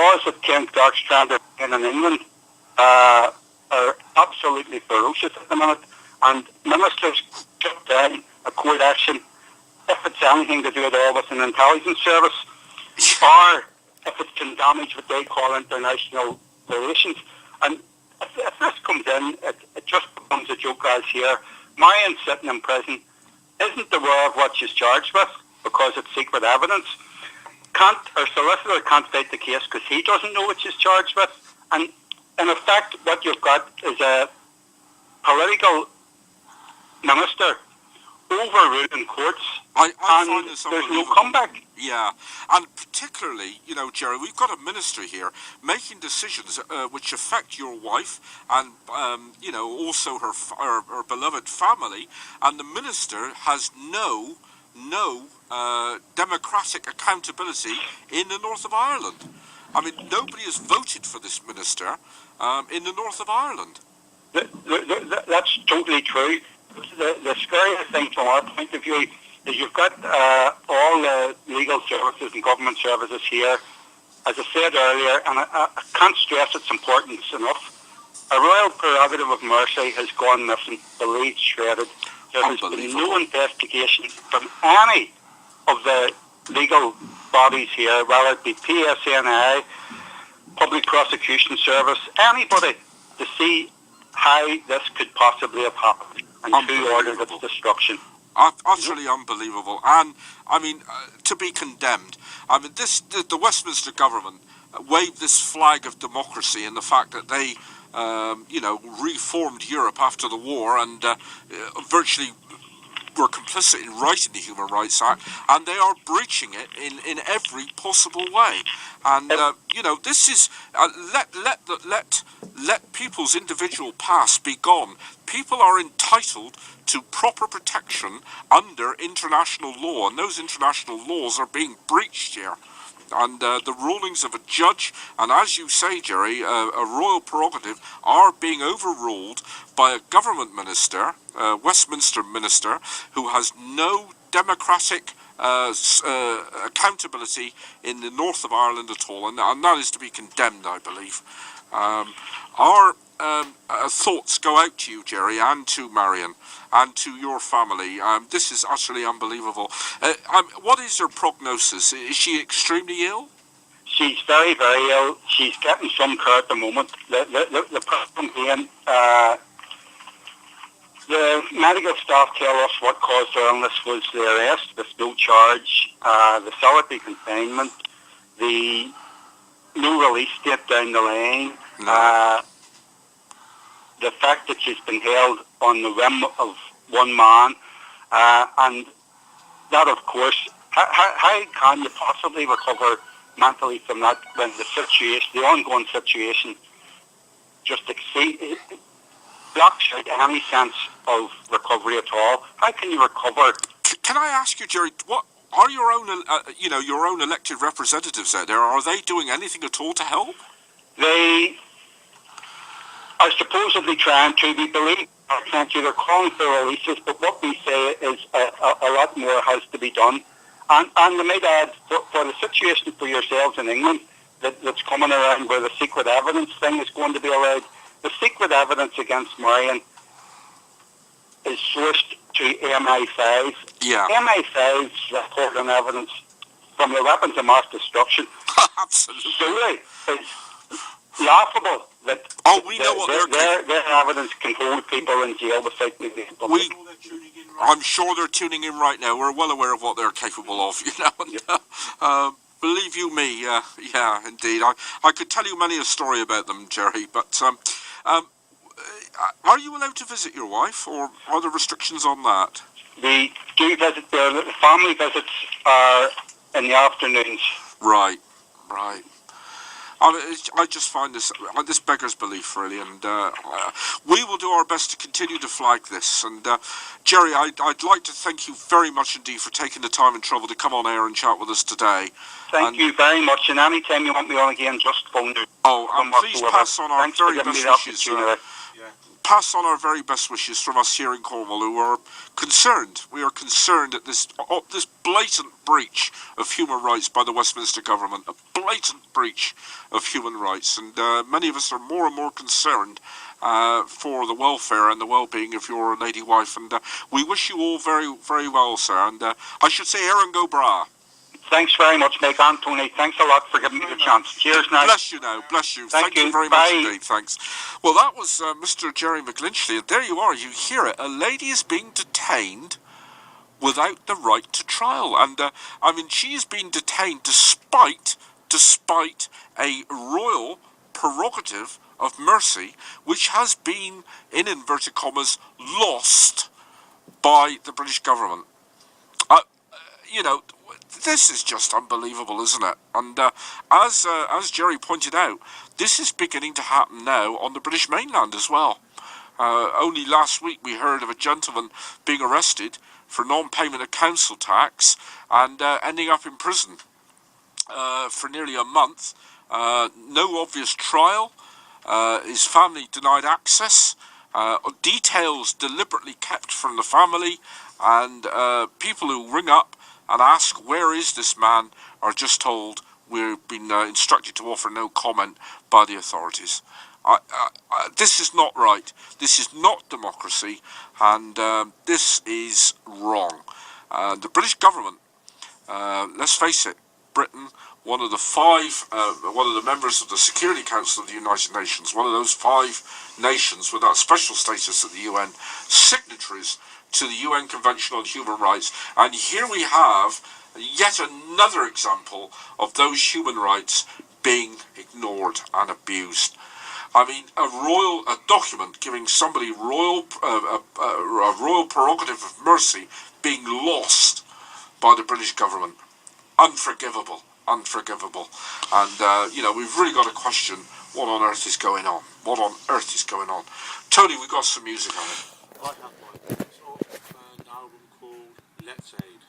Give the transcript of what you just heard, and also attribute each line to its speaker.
Speaker 1: laws that Ken Clark's trying to bring in England are absolutely ferocious at the minute, and ministers took down a court action if it's anything to do at all with an intelligence service, or if it can damage what they call international relations. And if this comes in, it just becomes a joke as here. Marian sitting in prison isn't aware of what she's charged with because it's secret evidence. Her solicitor can't fight the case because he doesn't know what she's charged with. And in effect, what you've got is a political minister overruling courts,
Speaker 2: I
Speaker 1: and
Speaker 2: find this
Speaker 1: there's no
Speaker 2: unbelievable.
Speaker 1: comeback.
Speaker 2: Yeah, and particularly, Jerry, we've got a minister here making decisions which affect your wife and, also her beloved family, and the minister has no democratic accountability in the north of Ireland. I mean, nobody has voted for this minister in the north of Ireland.
Speaker 1: That's totally true. The scariest thing from our point of view is you've got all the legal services and government services here, as I said earlier, and I can't stress its importance enough. A royal prerogative of mercy has gone missing, the lead shredded. There has been no investigation from any of the legal bodies here, whether it be PSNI, Public Prosecution Service, anybody, to see how this could possibly have happened and who ordered its destruction.
Speaker 2: Utterly unbelievable. And, I mean, to be condemned. I mean, the Westminster government waved this flag of democracy in the fact that they, reformed Europe after the war and virtually were complicit in writing the Human Rights Act, and they are breaching it in every possible way. And this is let people's individual past be gone. People are entitled to proper protection under international law, and those international laws are being breached here. And the rulings of a judge, and as you say, Jerry, a royal prerogative, are being overruled by a government minister, a Westminster minister, who has no democratic accountability in the north of Ireland at all, and that is to be condemned, I believe. Our thoughts go out to you, Jerry, and to Marian, and to your family. This is utterly unbelievable. What is her prognosis? Is she extremely ill?
Speaker 1: She's very, very ill. She's getting some care at the moment. The problem being, the medical staff tell us what caused her illness was the arrest, the no charge, the solitary confinement, the no release date down the line, the fact that she's been held on the whim of one man, and that, of course, how can you possibly recover mentally from that when the ongoing situation just blocks out any sense of recovery at all? How can you recover?
Speaker 2: Can I ask you, Jerry, what are your own elected representatives out there? Are they doing anything at all to help?
Speaker 1: They are supposedly trying to. We believe they're calling for releases, but what we say is a lot more has to be done. And I might add, for the situation for yourselves in England that's coming around where the secret evidence thing is going to be allowed, the secret evidence against Marian is sourced to MI5.
Speaker 2: Yeah.
Speaker 1: MI5's report on evidence from the weapons of mass destruction.
Speaker 2: Absolutely.
Speaker 1: Surely it's laughable that
Speaker 2: we know what
Speaker 1: their evidence can hold people in jail without maybe.
Speaker 2: I'm sure they're tuning in right now. We're well aware of what they're capable of, And, believe you me, yeah, indeed. I could tell you many a story about them, Jerry, but are you allowed to visit your wife, or are there restrictions on that?
Speaker 1: We do visit the family visits are in the afternoons.
Speaker 2: Right. I just find this beggars belief, really, and we will do our best to continue to flag this. And Jerry, I'd like to thank you very much indeed for taking the time and trouble to come on air and chat with us today.
Speaker 1: Thank you very much, and any time you want me on again, just phone me.
Speaker 2: Oh, and please pass on our very best wishes. pass on our very best wishes from us here in Cornwall, who are concerned. We are concerned at this blatant breach of human rights by the Westminster government, a blatant breach of human rights, and many of us are more and more concerned for the welfare and the well-being of your lady wife, and we wish you all very, very well, sir, and I should say Erin go bra.
Speaker 1: Thanks very much, Meg Anthony. Thanks a lot for giving me the chance. Cheers now.
Speaker 2: Bless you now. Bless you.
Speaker 1: Thank you
Speaker 2: very
Speaker 1: Bye.
Speaker 2: much indeed. Thanks. Well, that was Mr. Jerry McGlinchey. And there you are. You hear it. A lady is being detained without the right to trial. And, I mean, she is being detained despite a royal prerogative of mercy, which has been, in inverted commas, lost by the British government. You know, this is just unbelievable, isn't it? And as Jerry pointed out, this is beginning to happen now on the British mainland as well. Only last week we heard of a gentleman being arrested for non-payment of council tax and ending up in prison for nearly a month. No obvious trial. His family denied access. Details deliberately kept from the family, and people who ring up and ask, where is this man, are just told we've been instructed to offer no comment by the authorities. This is not right. This is not democracy, and this is wrong. The British government, let's face it, Britain, one of the members of the Security Council of the United Nations, one of those 5 nations with that special status at the UN, signatories to the UN Convention on Human Rights, and here we have yet another example of those human rights being ignored and abused. I mean, a document giving somebody a royal prerogative of mercy being lost by the British government. Unforgivable. And, we've really got to question what on earth is going on. Tony, we've got some music on it.
Speaker 3: I have my an album called Let's Aim.